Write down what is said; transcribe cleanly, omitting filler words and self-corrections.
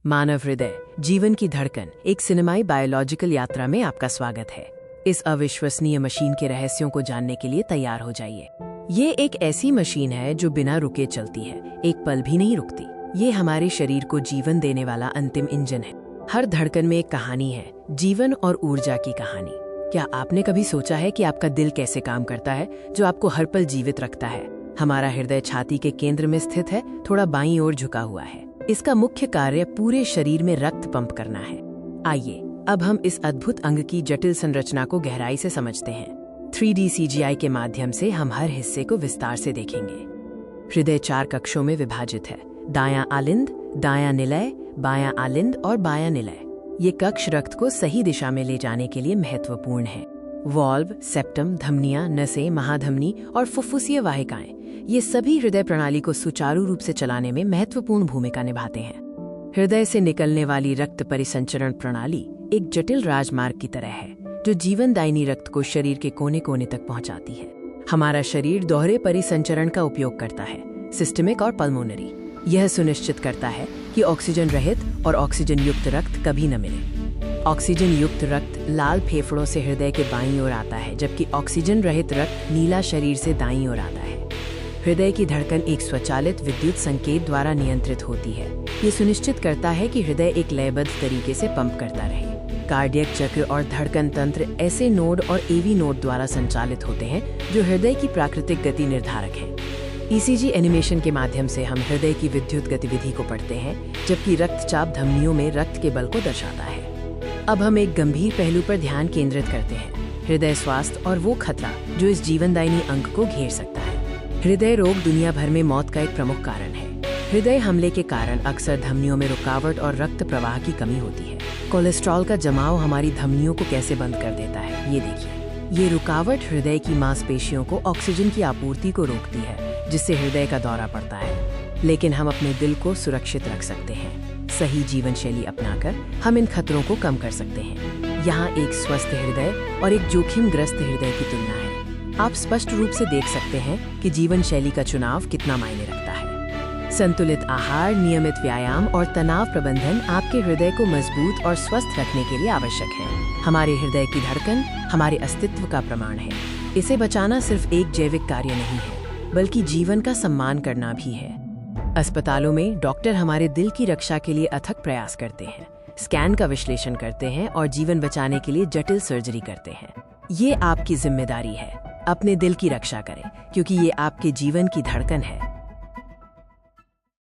मानव हृदय, जीवन की धड़कन, एक सिनेमाई बायोलॉजिकल यात्रा में आपका स्वागत है। इस अविश्वसनीय मशीन के रहस्यों को जानने के लिए तैयार हो जाइए। ये एक ऐसी मशीन है जो बिना रुके चलती है, एक पल भी नहीं रुकती। ये हमारे शरीर को जीवन देने वाला अंतिम इंजन है। हर धड़कन में एक कहानी है, जीवन और ऊर्जा की कहानी। क्या आपने कभी सोचा है कि आपका दिल कैसे काम करता है, जो आपको हर पल जीवित रखता है? हमारा हृदय छाती के केंद्र में स्थित है, थोड़ा बाईं ओर झुका हुआ है। इसका मुख्य कार्य पूरे शरीर में रक्त पंप करना है। आइए अब हम इस अद्भुत अंग की जटिल संरचना को गहराई से समझते हैं। 3D CGI के माध्यम से हम हर हिस्से को विस्तार से देखेंगे। हृदय 4 कक्षों में विभाजित है: दायां आलिंद, दायां निलय, बायां आलिंद और बायां निलय। ये कक्ष रक्त को सही दिशा में ले जाने के लिए महत्वपूर्ण है। वॉल्व, सेप्टम, धमनियां, नसें, महाधमनी और फुफ्फुसीय वाहिकाएं, ये सभी हृदय प्रणाली को सुचारू रूप से चलाने में महत्वपूर्ण भूमिका निभाते हैं। हृदय से निकलने वाली रक्त परिसंचरण प्रणाली एक जटिल राजमार्ग की तरह है, जो जीवनदायिनी रक्त को शरीर के कोने कोने तक पहुंचाती है। हमारा शरीर दोहरे परिसंचरण का उपयोग करता है, सिस्टमिक और पल्मोनरी। यह सुनिश्चित करता है कि ऑक्सीजन रहित और ऑक्सीजन युक्त रक्त कभी न मिले। ऑक्सीजन युक्त रक्त लाल फेफड़ों से हृदय के बाईं ओर आता है, जबकि ऑक्सीजन रहित रक्त नीला शरीर से दाईं ओर आता है। हृदय की धड़कन एक स्वचालित विद्युत संकेत द्वारा नियंत्रित होती है। ये सुनिश्चित करता है कि हृदय एक लयबद्ध तरीके से पंप करता रहे। कार्डियक चक्र और धड़कन तंत्र ऐसे नोड और एवी नोड द्वारा संचालित होते हैं, जो हृदय की प्राकृतिक गति निर्धारक है। ECG एनिमेशन के माध्यम से हम हृदय की विद्युत गतिविधि को पढ़ते हैं, जबकि रक्तचाप धमनियों में रक्त के बल को दर्शाता है। अब हम एक गंभीर पहलू पर ध्यान केंद्रित करते हैं: हृदय स्वास्थ्य और वो खतरा जो इस जीवनदायिनी अंग को घेर सकता है। हृदय रोग दुनिया भर में मौत का एक प्रमुख कारण है। हृदय हमले के कारण अक्सर धमनियों में रुकावट और रक्त प्रवाह की कमी होती है। कोलेस्ट्रॉल का जमाव हमारी धमनियों को कैसे बंद कर देता है, ये देखिए। ये रुकावट हृदय की मांसपेशियों को ऑक्सीजन की आपूर्ति को रोकती है, जिससे हृदय का दौरा पड़ता है। लेकिन हम अपने दिल को सुरक्षित रख सकते हैं। सही जीवन शैली अपनाकर हम इन खतरों को कम कर सकते हैं। यहाँ एक स्वस्थ हृदय और एक जोखिमग्रस्त हृदय की तुलना है। आप स्पष्ट रूप से देख सकते हैं कि जीवन शैली का चुनाव कितना मायने रखता है। संतुलित आहार, नियमित व्यायाम और तनाव प्रबंधन आपके हृदय को मजबूत और स्वस्थ रखने के लिए आवश्यक है। हमारे हृदय की धड़कन हमारे अस्तित्व का प्रमाण है। इसे बचाना सिर्फ एक जैविक कार्य नहीं है, बल्कि जीवन का सम्मान करना भी है। अस्पतालों में डॉक्टर हमारे दिल की रक्षा के लिए अथक प्रयास करते हैं, स्कैन का विश्लेषण करते हैं और जीवन बचाने के लिए जटिल सर्जरी करते हैं। ये आपकी जिम्मेदारी है। अपने दिल की रक्षा करें, क्योंकि ये आपके जीवन की धड़कन है।